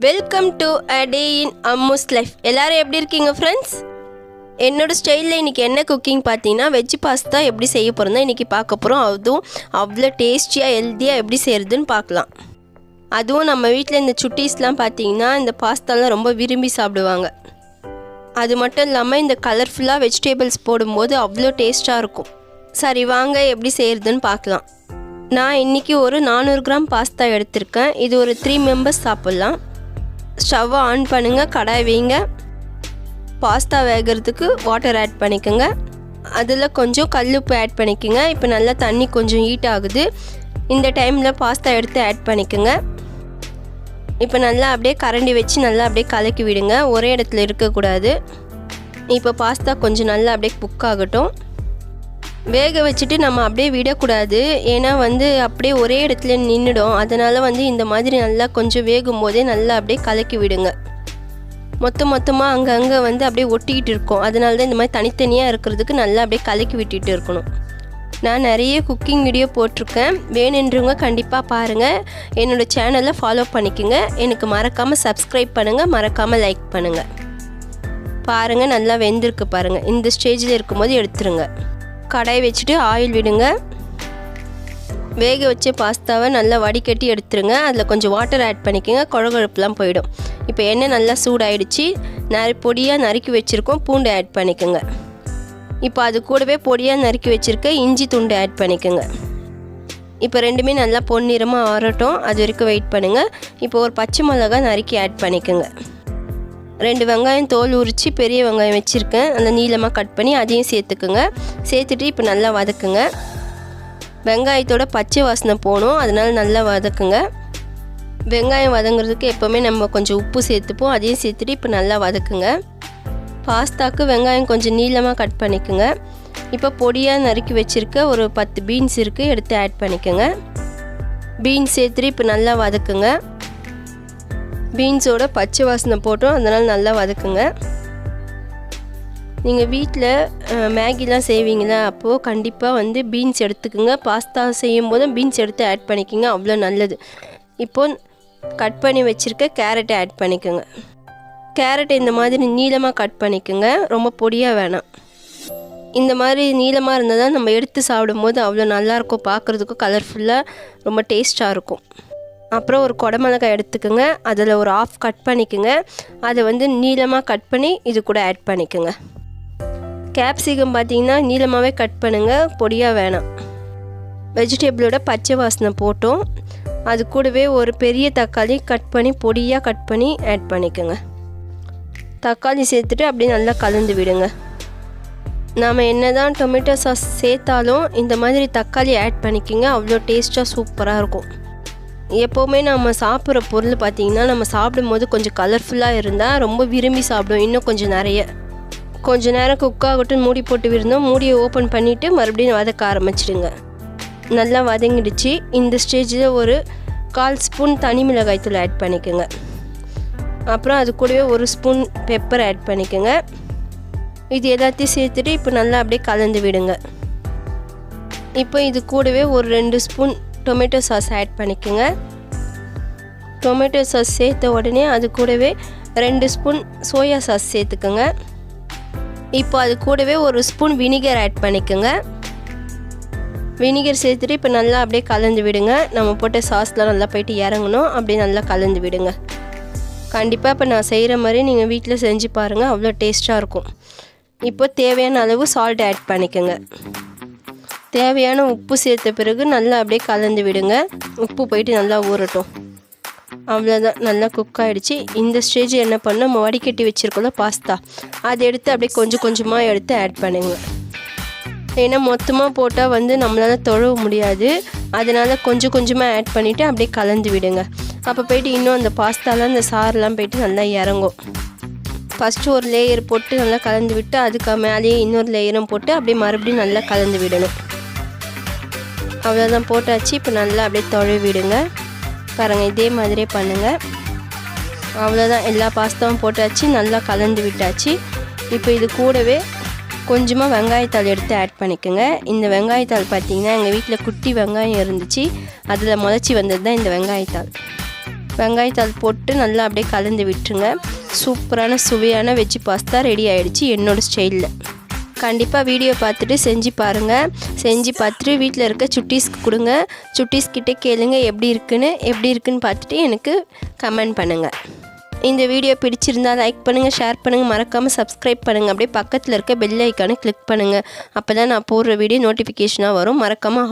Welcome to a day in Ammu's life. எல்லோரும் எப்படி இருக்கீங்க ஃப்ரெண்ட்ஸ்? என்னோடய ஸ்டைலில் இன்றைக்கி என்ன குக்கிங் பார்த்தீங்கன்னா வெஜ் பாஸ்தா எப்படி செய்ய போகிறோம் இன்றைக்கி பார்க்க போகிறோம். அதுவும் அவ்வளோ டேஸ்டியாக ஹெல்த்தியாக எப்படி செய்கிறதுன்னு பார்க்கலாம். அதுவும் நம்ம வீட்டில் இந்த சுட்டீஸ்லாம் பார்த்தீங்கன்னா இந்த பாஸ்தாலாம் ரொம்ப விரும்பி சாப்பிடுவாங்க. அது மட்டும் இல்லாமல் இந்த கலர்ஃபுல்லாக வெஜிடேபிள்ஸ் போடும்போது அவ்வளோ டேஸ்ட்டாக இருக்கும். சரி வாங்க எப்படி செய்கிறதுன்னு பார்க்கலாம். நான் இன்றைக்கி ஒரு 400 கிராம் பாஸ்தா எடுத்திருக்கேன். இது ஒரு 3 மெம்பர்ஸ் சாப்பிட்லாம். ஸ்டவ்வை ஆன் பண்ணுங்கள், கடாய் வைங்க. பாஸ்தா வேகிறதுக்கு வாட்டர் ஆட் பண்ணிக்கோங்க. அதில் கொஞ்சம் கல்லுப்பு ஆட் பண்ணிக்கோங்க. இப்போ நல்லா தண்ணி கொஞ்சம் ஹீட் ஆகுது. இந்த டைமில் பாஸ்தா எடுத்து ஆட் பண்ணிக்கோங்க. இப்போ நல்லா அப்படியே கரண்டி வச்சு நல்லா அப்படியே கலக்கி விடுங்க. ஒரே இடத்துல இருக்கக்கூடாது. இப்போ பாஸ்தா கொஞ்சம் நல்லா அப்படியே குக் ஆகட்டும். வேக வச்சுட்டு நம்ம அப்படியே விடக்கூடாது. ஏன்னா அப்படியே ஒரே இடத்துல நின்றுடும். அதனால் இந்த மாதிரி நல்லா கொஞ்சம் வேகும் போதே நல்லா அப்படியே கலக்கி விடுங்க. மொத்தமாக அங்கங்கே அப்படியே ஒட்டிக்கிட்டு இருக்கும். அதனால தான் இந்த மாதிரி தனித்தனியாக இருக்கிறதுக்கு நல்லா அப்படியே கலக்கி விட்டுட்டு இருக்கணும். நான் நிறைய குக்கிங் வீடியோ போட்டிருக்கேன். வேணுன்றவங்க கண்டிப்பாக பாருங்கள். என்னோடய சேனலை ஃபாலோ பண்ணிக்கோங்க. எனக்கு மறக்காமல் சப்ஸ்கிரைப் பண்ணுங்கள், மறக்காமல் லைக் பண்ணுங்கள். பாருங்கள் நல்லா வெந்திருக்கு பாருங்கள். இந்த ஸ்டேஜில் இருக்கும்போது எடுத்துருங்க. கடாய் வச்சுட்டு ஆயில் விடுங்க. வேக வச்ச பாஸ்தாவை நல்லா வடிகட்டி எடுத்துருங்க. அதில் கொஞ்சம் வாட்டர் ஆட் பண்ணிக்கோங்க. குழகுழப்புலாம் போயிடும். இப்போ எண்ணெய் நல்லா சூடாயிடுச்சு. பொடியாக நறுக்கி வச்சுருக்கோம் பூண்டு ஆட் பண்ணிக்கோங்க. இப்போ அது கூடவே பொடியாக நறுக்கி வச்சுருக்க இஞ்சி துண்டு ஆட் பண்ணிக்கோங்க. இப்போ ரெண்டுமே நல்லா பொன்னிறமாக ஆறட்டும். அது வரைக்கும் வெயிட் பண்ணுங்கள். இப்போ ஒரு பச்சை மிளகாய் நறுக்கி ஆட் பண்ணிக்கோங்க. 2 வெங்காயம் தோல் உரித்து பெரிய வெங்காயம் வச்சுருக்கேன். அந்த நீளமாக கட் பண்ணி அதையும் சேர்த்துக்குங்க. சேர்த்துட்டு இப்போ நல்லா வதக்குங்க. வெங்காயத்தோட பச்சை வாசனை போகணும். அதனால் நல்லா வதக்குங்க. வெங்காயம் வதங்குறதுக்கு எப்போவுமே நம்ம கொஞ்சம் உப்பு சேர்த்துப்போம். அதையும் சேர்த்துட்டு இப்போ நல்லா வதக்குங்க. பாஸ்தாவுக்கு வெங்காயம் கொஞ்சம் நீளமாக கட் பண்ணிக்கோங்க. இப்போ பொடியாக நறுக்கி வச்சுருக்க ஒரு 10 பீன்ஸ் இருக்குது, எடுத்து ஆட் பண்ணிக்கோங்க. பீன்ஸ் சேர்த்துட்டு இப்போ நல்லா வதக்குங்க. பீன்ஸோட பச்சை வாசனை போட்டோம். அதனால் நல்லா வதக்குங்க. நீங்கள் வீட்டில் மேகிலாம் செய்வீங்களா? அப்போது கண்டிப்பாக பீன்ஸ் எடுத்துக்கோங்க. பாஸ்தா செய்யும் போது பீன்ஸ் எடுத்து ஆட் பண்ணிக்கோங்க. அவ்வளோ நல்லது. இப்போது கட் பண்ணி வச்சுருக்க கேரட்டை ஆட் பண்ணிக்கோங்க. கேரட்டை இந்த மாதிரி நீளமாக கட் பண்ணிக்கோங்க. ரொம்ப பொடியாக வேணாம். இந்த மாதிரி நீளமாக இருந்தால் தான் நம்ம எடுத்து சாப்பிடும்போது அவ்வளோ நல்லாயிருக்கும். பார்க்குறதுக்கும் கலர்ஃபுல்லாக ரொம்ப டேஸ்ட்டாக இருக்கும். அப்புறம் ஒரு குடமிளகாய் எடுத்துக்கோங்க. அதில் ஒரு ஆஃப் கட் பண்ணிக்கோங்க. அதை நீளமாக கட் பண்ணி இது கூட ஆட் பண்ணிக்கோங்க. கேப்சிகம் பார்த்திங்கன்னா நீளமாகவே கட் பண்ணுங்கள், பொடியாக வேணாம். வெஜிடபிளோட பச்சை வாசனை போட்டோம். அது கூடவே ஒரு பெரிய தக்காளி கட் பண்ணி பொடியாக கட் பண்ணி ஆட் பண்ணிக்கோங்க. தக்காளி சேர்த்துட்டு அப்படியே நல்லா கலந்து விடுங்க. நாம் என்ன தான் டொமேட்டோ சாஸ் சேர்த்தாலும் இந்த மாதிரி தக்காளி ஆட் பண்ணிக்கோங்க. அவ்வளோ டேஸ்ட்டாக சூப்பராக இருக்கும். எப்போவுமே நம்ம சாப்பிட்ற பொருள் பார்த்திங்கன்னா நம்ம சாப்பிடும்போது கொஞ்சம் கலர்ஃபுல்லாக இருந்தால் ரொம்ப விரும்பி சாப்பிடுவோம். இன்னும் கொஞ்சம் நிறைய கொஞ்சம் நேரம் குக் ஆகட்டும் மூடி போட்டு விருந்தோம். மூடியை ஓப்பன் பண்ணிவிட்டு மறுபடியும் வதக்க ஆரம்பிச்சிடுங்க. நல்லா வதங்கிடுச்சு. இந்த ஸ்டேஜில் ஒரு 1/4 ஸ்பூன் தனி மிளகாய் தூள் ஆட் பண்ணிக்கோங்க. அப்புறம் அது கூடவே 1 ஸ்பூன் பெப்பர் ஆட் பண்ணிக்கோங்க. இது எல்லாத்தையும் சேர்த்துட்டு இப்போ நல்லா அப்படியே கலந்து விடுங்க. இப்போ இது கூடவே ஒரு 2 ஸ்பூன் டொமேட்டோ சாஸ் ஆட் பண்ணிக்கோங்க. டொமேட்டோ சாஸ் சேர்த்த உடனே அது கூடவே 2 ஸ்பூன் சோயா சாஸ் சேர்த்துக்கோங்க. இப்போ அது கூடவே 1 ஸ்பூன் வினிகர் ஆட் பண்ணிக்கோங்க. வினிகர் சேர்த்துட்டு இப்போ நல்லா அப்படியே கலந்து விடுங்க. நம்ம போட்ட சாஸ்லாம் நல்லா போயிட்டு இறங்கணும். அப்படியே நல்லா கலந்து விடுங்க. கண்டிப்பாக இப்போ நான் செய்கிற மாதிரி நீங்கள் வீட்டில் செஞ்சு பாருங்கள். அவ்வளோ டேஸ்ட்டாக இருக்கும். இப்போ தேவையான அளவு சால்ட் ஆட் பண்ணிக்கோங்க. தேவையான உப்பு சேர்த்த பிறகு நல்லா அப்படியே கலந்து விடுங்க. உப்பு போயிட்டு நல்லா ஊறட்டும். அவ்வளோதான், நல்லா குக் ஆகிடுச்சு. இந்த ஸ்டேஜ் என்ன பண்ண நம்ம வடிகட்டி வச்சுருக்கோம்ல பாஸ்தா, அதை எடுத்து அப்படியே கொஞ்சம் கொஞ்சமாக எடுத்து ஆட் பண்ணுங்க. ஏன்னா மொத்தமாக போட்டால் நம்மளால் தொழவ முடியாது. அதனால் கொஞ்சம் கொஞ்சமாக ஆட் பண்ணிவிட்டு அப்படியே கலந்து விடுங்க. அப்போ போயிட்டு இன்னும் அந்த பாஸ்தாலாம் அந்த சாரெலாம் போயிட்டு நல்லா இறங்கும். ஃபஸ்ட்டு ஒரு லேயர் போட்டு நல்லா கலந்து விட்டு அதுக்கு மேலேயே இன்னொரு லேயரும் போட்டு அப்படியே மறுபடியும் நல்லா கலந்து விடணும். அவ்வளோதான், போட்டாச்சு. இப்போ நல்லா அப்படியே தொழவி விடுங்க. பாருங்கள், இதே மாதிரியே பண்ணுங்கள். அவ்வளோதான், எல்லா பாஸ்தாவும் போட்டாச்சு, நல்லா கலந்து விட்டாச்சு. இப்போ இது கூடவே கொஞ்சமாக வெங்காயத்தாள் எடுத்து ஆட் பண்ணிக்கோங்க. இந்த வெங்காயத்தாள் பார்த்திங்கன்னா எங்கள் வீட்டில் குட்டி வெங்காயம் இருந்துச்சு, அதில் முளைச்சி வந்தது தான் இந்த வெங்காயத்தாள். வெங்காயத்தாள் போட்டு நல்லா அப்படியே கலந்து விட்டுருங்க. சூப்பரான சுவையான வெஜ் பாஸ்தா ரெடி ஆகிடுச்சு என்னோடய ஸ்டைலில். கண்டிப்பாக வீடியோ பார்த்துட்டு செஞ்சு பாருங்கள். செஞ்சு பார்த்துட்டு வீட்டில் இருக்க சுட்டீஸ்க்கு கொடுங்க. சுட்டீஸ்கிட்டே கேளுங்க எப்படி இருக்குன்னு பார்த்துட்டு எனக்கு கமெண்ட் பண்ணுங்கள். இந்த வீடியோ பிடிச்சிருந்தால் லைக் பண்ணுங்கள், ஷேர் பண்ணுங்கள், மறக்காமல் சப்ஸ்கிரைப் பண்ணுங்கள். அப்படியே பக்கத்தில் இருக்க பெல் ஐக்கானை கிளிக் பண்ணுங்கள். அப்போ தான் நான் போடுற வீடியோ நோட்டிஃபிகேஷனாக வரும். மறக்காமல்